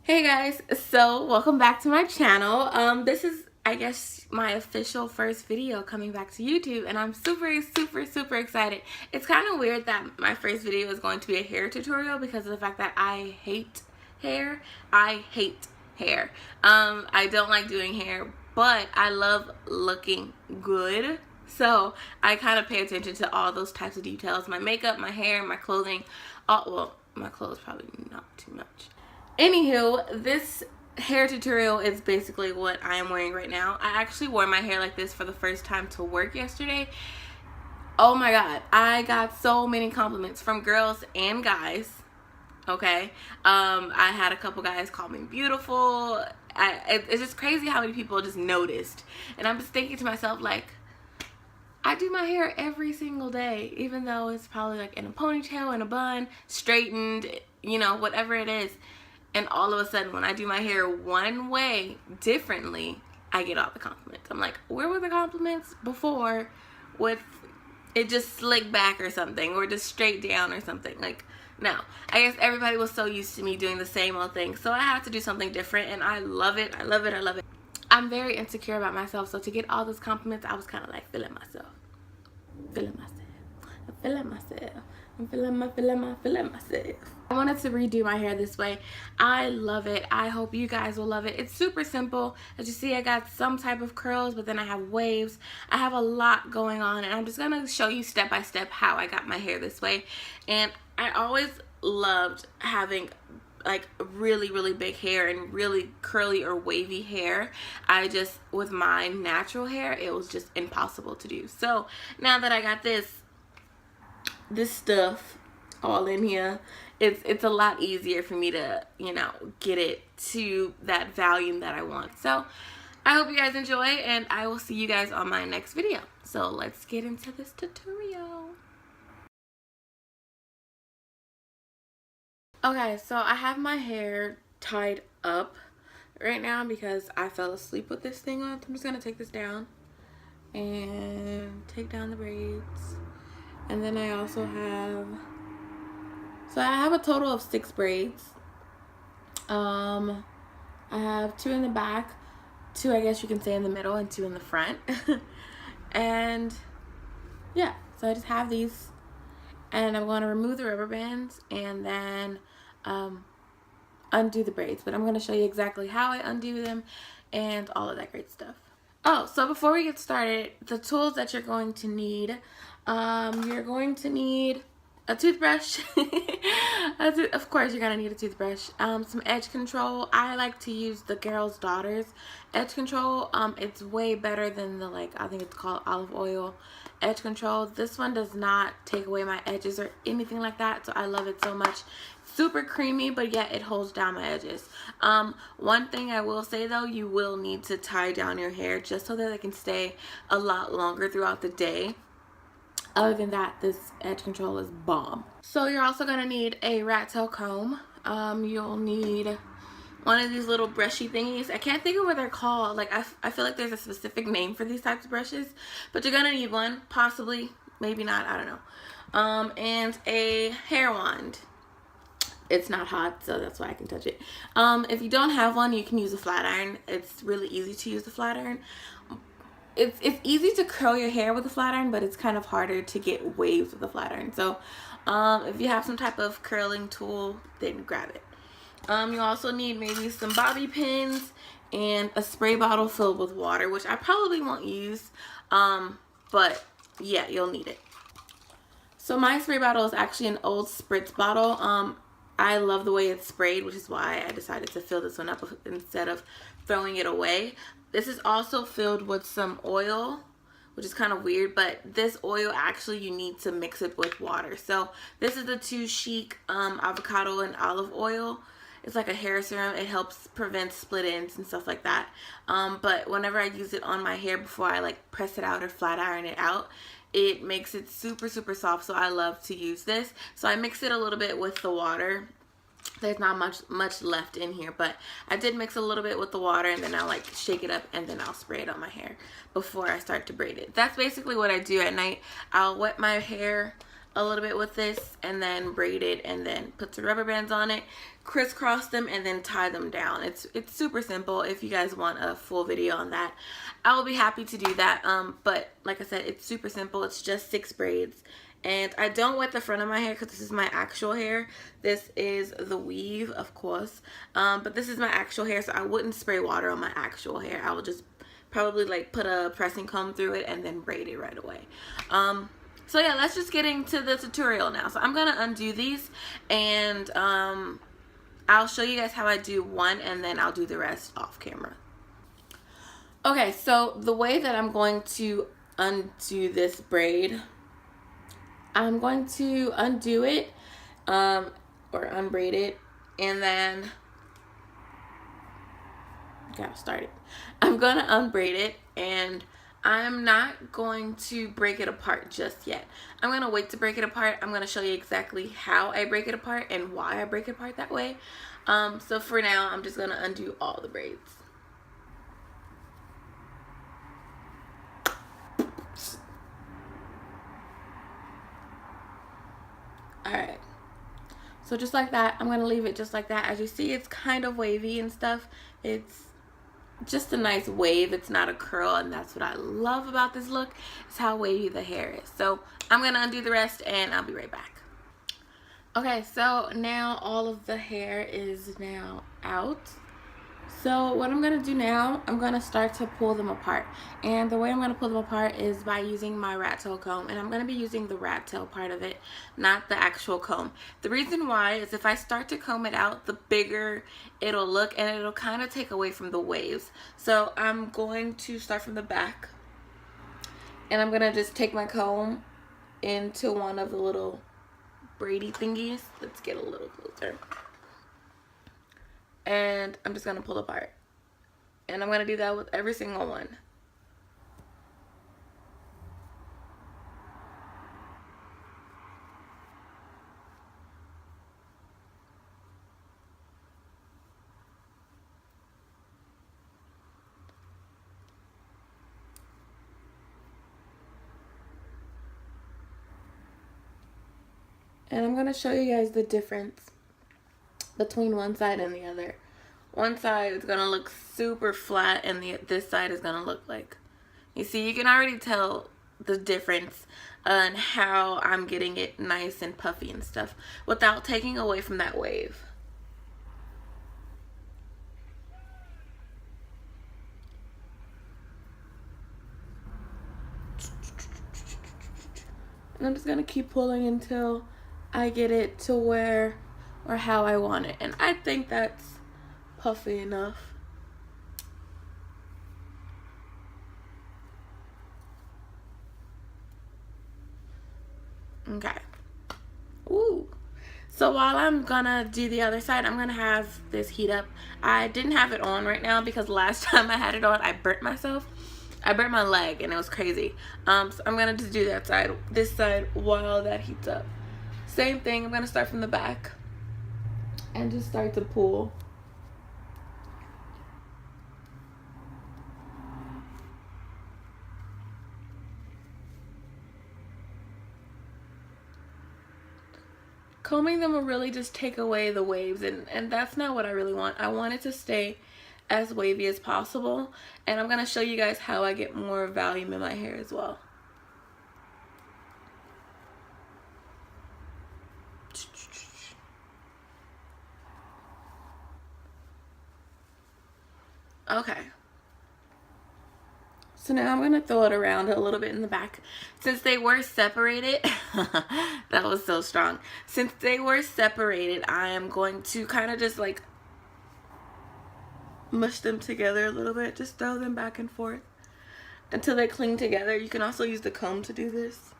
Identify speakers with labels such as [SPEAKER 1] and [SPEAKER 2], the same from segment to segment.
[SPEAKER 1] Hey guys, so welcome back to my channel. This is, I guess, my official first video coming back to YouTube, and I'm super excited. It's kind of weird that my first video is going to be a hair tutorial because of the fact that I hate hair. I hate hair. I don't like doing hair, but I love looking good. So I kind of pay attention to all those types of details. My makeup, my hair, my clothing. Well, my clothes probably not too much. Anywho, this hair tutorial is basically what I am wearing right now. I actually wore my hair like this for the first time to work yesterday. Oh my god, I got so many compliments from girls and guys. Okay, I had a couple guys call me beautiful. It's just crazy how many people just noticed, and I'm just thinking to myself, like, I do my hair every single day, even though it's probably like in a ponytail, in a bun, straightened, you know, whatever it is. And all of a sudden, when I do my hair one way differently, I get all the compliments. I'm like, where were the compliments before with it just slicked back or something, or just straight down or something? Like, no. I guess everybody was so used to me doing the same old thing, so I had to do something different, and I love it. I love it. I love it. I'm very insecure about myself, so to get all those compliments, I was kind of like feeling myself. Feeling myself. I'm feeling myself. I'm feeling myself. I wanted to redo my hair this way. I love it. I hope you guys will love it. It's super simple. As you see, I got some type of curls, but then I have waves. I have a lot going on, and I'm just going to show you step by step how I got my hair this way. And I always loved having like really big hair and really curly or wavy hair. With my natural hair, it was just impossible to do. So now that I got this stuff all in here, it's a lot easier for me to, you know, get it to that volume that I want. So I hope you guys enjoy, and I will see you guys on my next video. So let's get into this tutorial. Okay, so I have my hair tied up right now because I fell asleep with this thing on. I'm just gonna take this down and take down the braids. And then I also have, so I have a total of 6 braids. I have 2 in the back, 2 I guess you can say in the middle, and 2 in the front. And yeah, so I just have these, and I'm going to remove the rubber bands and then undo the braids. But I'm going to show you exactly how I undo them and all of that great stuff. Oh, so before we get started, the tools that you're going to need, you're going to need a toothbrush. Of course, you're going to need a toothbrush. Some edge control. I like to use the Girl's Daughters edge control. It's way better than the, like, I think it's called olive oil edge control. This one does not take away my edges or anything like that, so I love it so much. Super creamy, but yet it holds down my edges. One thing I will say though, you will need to tie down your hair just so that it can stay a lot longer throughout the day. Other than that, this edge control is bomb. So you're also going to need a rat tail comb. You'll need one of these little brushy thingies. I can't think of what they're called. Like, I feel like there's a specific name for these types of brushes, but you're gonna need one, possibly, maybe not, I don't know. And a hair wand. It's not hot, so that's why I can touch it. If you don't have one, you can use a flat iron. It's really easy to use the flat iron. It's easy to curl your hair with a flat iron, but it's kind of harder to get waves with a flat iron. So if you have some type of curling tool, then grab it. You also need maybe some bobby pins and a spray bottle filled with water, which I probably won't use, but yeah, you'll need it. So my spray bottle is actually an old spritz bottle. I love the way it's sprayed, which is why I decided to fill this one up instead of throwing it away. This is also filled with some oil, which is kind of weird, but this oil, actually you need to mix it with water. So this is the 2 Chic avocado and olive oil. It's like a hair serum. It helps prevent split ends and stuff like that. But whenever I use it on my hair before I like press it out or flat iron it out, it makes it super soft, so I love to use this. So I mix it a little bit with the water. There's not much left in here, but I did mix a little bit with the water, and then I'll like shake it up, and then I'll spray it on my hair before I start to braid it. That's basically what I do at night. I'll wet my hair a little bit with this and then braid it and then put some rubber bands on it, crisscross them, and then tie them down. It's super simple. If you guys want a full video on that, I will be happy to do that. But like I said, it's super simple. It's just 6 braids. And I don't wet the front of my hair because this is my actual hair. This is the weave, of course. But this is my actual hair, so I wouldn't spray water on my actual hair. I will just probably like put a pressing comb through it and then braid it right away. So yeah, let's just get into the tutorial now. So I'm gonna undo these, and I'll show you guys how I do one, and then I'll do the rest off camera. Okay, so the way that I'm going to undo this braid, I'm going to undo it, or unbraid it, and then, gotta start it. I'm gonna unbraid it, and I'm not going to break it apart just yet. I'm gonna wait to break it apart. I'm gonna show you exactly how I break it apart and why I break it apart that way. So for now, I'm just gonna undo all the braids. Alright, so just like that, I'm going to leave it just like that. As you see, it's kind of wavy and stuff. It's just a nice wave. It's not a curl, and that's what I love about this look, is how wavy the hair is. So I'm going to undo the rest, and I'll be right back. Okay, so now all of the hair is now out. So what I'm going to do now, I'm going to start to pull them apart. And the way I'm going to pull them apart is by using my rat tail comb. And I'm going to be using the rat tail part of it, not the actual comb. The reason why is if I start to comb it out, the bigger it'll look, and it'll kind of take away from the waves. So I'm going to start from the back. And I'm going to just take my comb into one of the little braidy thingies. Let's get a little closer. And I'm just going to pull apart. And I'm going to do that with every single one. And I'm going to show you guys the difference between one side and the other. One side is going to look super flat, and this side is going to look like, you see, you can already tell the difference on how I'm getting it nice and puffy and stuff without taking away from that wave. And I'm just going to keep pulling until I get it to where or how I want it. And I think that's puffy enough. Okay. Ooh. So while I'm gonna do the other side, I'm gonna have this heat up. I didn't have it on right now because last time I had it on, I burnt myself. I burnt my leg and it was crazy. So I'm gonna just do that side, this side, while that heats up. Same thing, I'm gonna start from the back and just start to pull. Combing them will really just take away the waves, and that's not what I really want. I want it to stay as wavy as possible, and I'm going to show you guys how I get more volume in my hair as well. Okay. So now I'm going to throw it around a little bit in the back. Since they were separated, that was so strong. Since they were separated, I am going to kind of just like mush them together a little bit. Just throw them back and forth until they cling together. You can also use the comb to do this.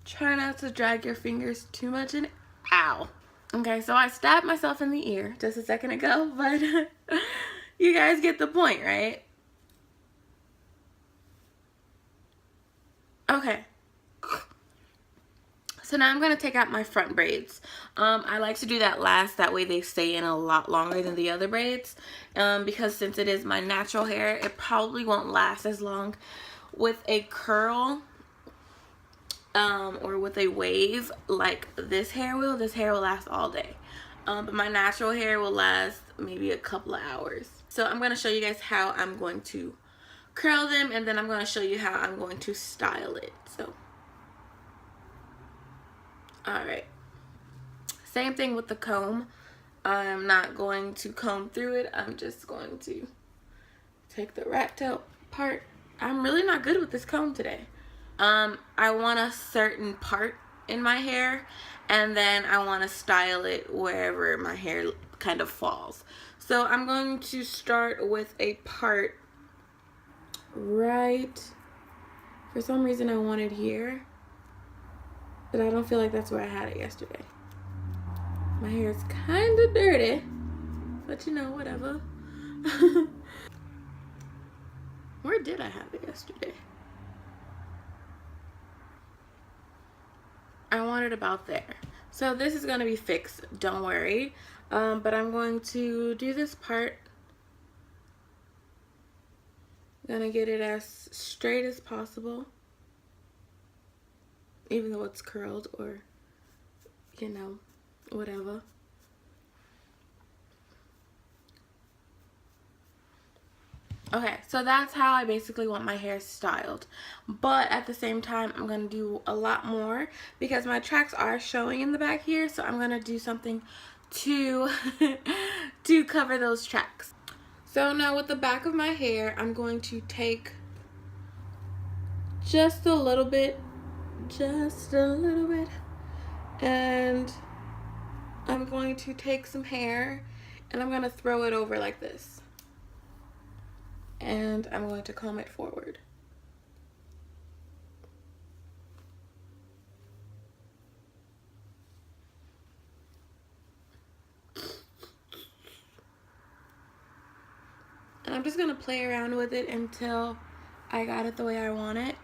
[SPEAKER 1] Try not to drag your fingers too much in. Ow. Okay, so I stabbed myself in the ear just a second ago, but you guys get the point, right? Okay. So now I'm going to take out my front braids. I like to do that last, that way they stay in a lot longer than the other braids. Because since it is my natural hair, it probably won't last as long. With a curl or with a wave like this hair will last all day. But my natural hair will last maybe a couple of hours. So I'm going to show you guys how I'm going to curl them, and then I'm going to show you how I'm going to style it. So alright, same thing with the comb. I'm not going to comb through it. I'm just going to take the rat tail part. I'm really not good with this comb today. I want a certain part in my hair, and then I want to style it wherever my hair kind of falls. So I'm going to start with a part right, for some reason I wanted here, but I don't feel like that's where I had it yesterday. My hair is kind of dirty, but you know, whatever. Where did I have it yesterday? I want it about there. So this is going to be fixed, don't worry. But I'm going to do this part. I'm going to get it as straight as possible, even though it's curled, or, you know, whatever. Okay, so that's how I basically want my hair styled. But at the same time, I'm going to do a lot more because my tracks are showing in the back here. So I'm going to do something to, to cover those tracks. So now with the back of my hair, I'm going to take just a little bit, and I'm going to take some hair and I'm going to throw it over like this. And I'm going to comb it forward. And I'm just going to play around with it until I got it the way I want it.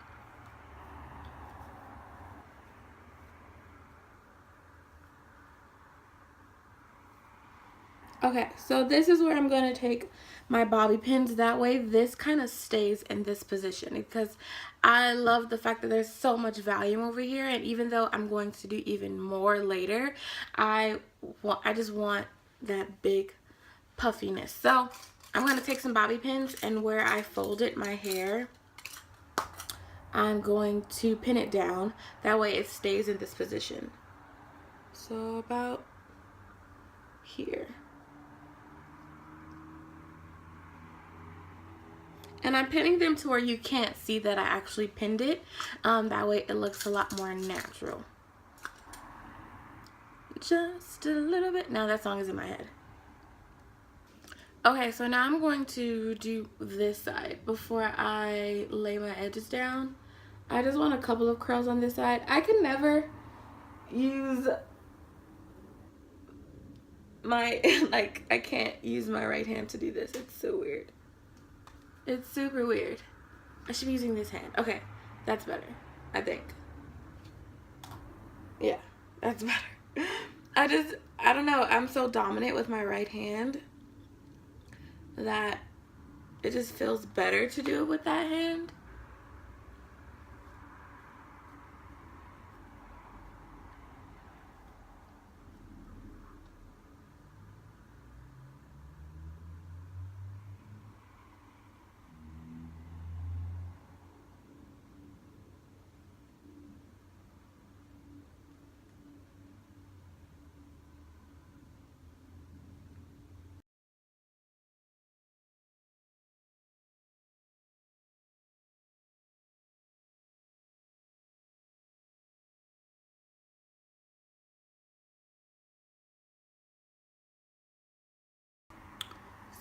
[SPEAKER 1] Okay, so this is where I'm going to take my bobby pins. That way this kind of stays in this position, because I love the fact that there's so much volume over here, and even though I'm going to do even more later, I just want that big puffiness. So I'm going to take some bobby pins, and where I folded my hair, I'm going to pin it down. That way it stays in this position. So about here. And I'm pinning them to where you can't see that I actually pinned it. That way it looks a lot more natural. Just a little bit. Now that song is in my head. Okay, so now I'm going to do this side before I lay my edges down. I just want a couple of curls on this side. I can never use my, like, I can't use my right hand to do this. It's so weird. It's super weird. I should be using this hand. Okay, that's better, I think. Yeah, that's better. I don't know, I'm so dominant with my right hand that it just feels better to do it with that hand.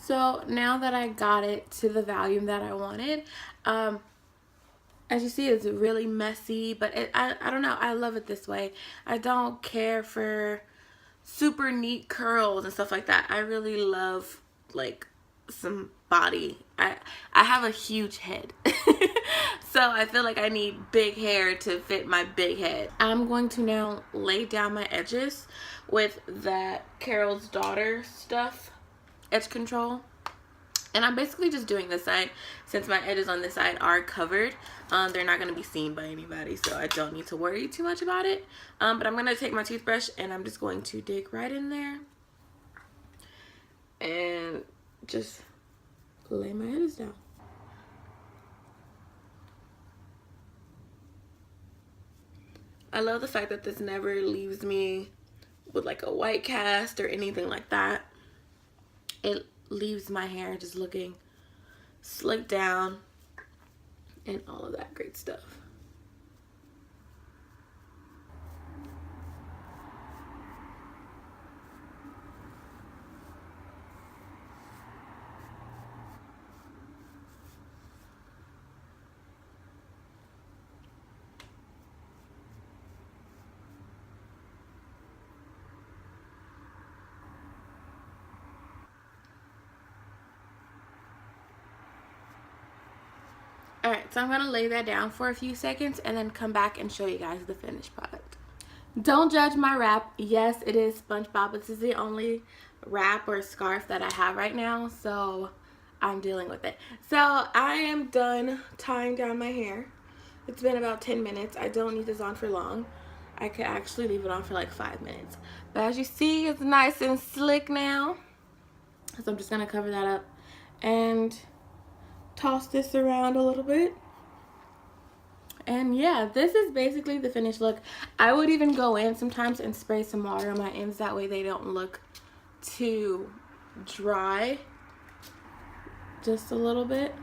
[SPEAKER 1] So now that I got it to the volume that I wanted, as you see, it's really messy, but I don't know, I love it this way. I don't care for super neat curls and stuff like that. I really love, like, some body. I have a huge head. So I feel like I need big hair to fit my big head. I'm going to now lay down my edges with that Carol's Daughter stuff, edge control. And I'm basically just doing this side since my edges on this side are covered. They're not going to be seen by anybody, so I don't need to worry too much about it. But I'm going to take my toothbrush and I'm just going to dig right in there and just lay my edges down. I love the fact that this never leaves me with like a white cast or anything like that. It leaves my hair just looking slicked down and all of that great stuff. Alright, so I'm going to lay that down for a few seconds and then come back and show you guys the finished product. Don't judge my wrap. Yes, it is SpongeBob. This is the only wrap or scarf that I have right now, so I'm dealing with it. So I am done tying down my hair. It's been about 10 minutes. I don't need this on for long. I could actually leave it on for like 5 minutes. But as you see, it's nice and slick now. So I'm just going to cover that up and toss this around a little bit. And yeah, this is basically the finished look. I would even go in sometimes and spray some water on my ends. That way they don't look too dry. Just a little bit.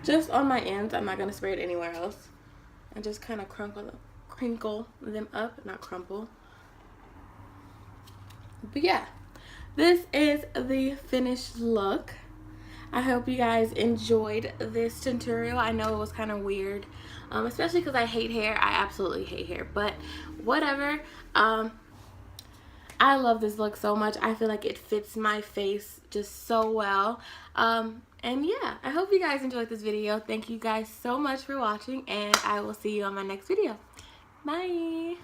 [SPEAKER 1] Just on my ends. I'm not going to spray it anywhere else. And just kind of crinkle them up. Not crumple. But yeah, this is the finished look. I hope you guys enjoyed this tutorial. I know it was kind of weird, especially because I hate hair. I absolutely hate hair, but whatever. I love this look so much. I feel like it fits my face just so well. And yeah, I hope you guys enjoyed this video. Thank you guys so much for watching, and I will see you on my next video. Bye.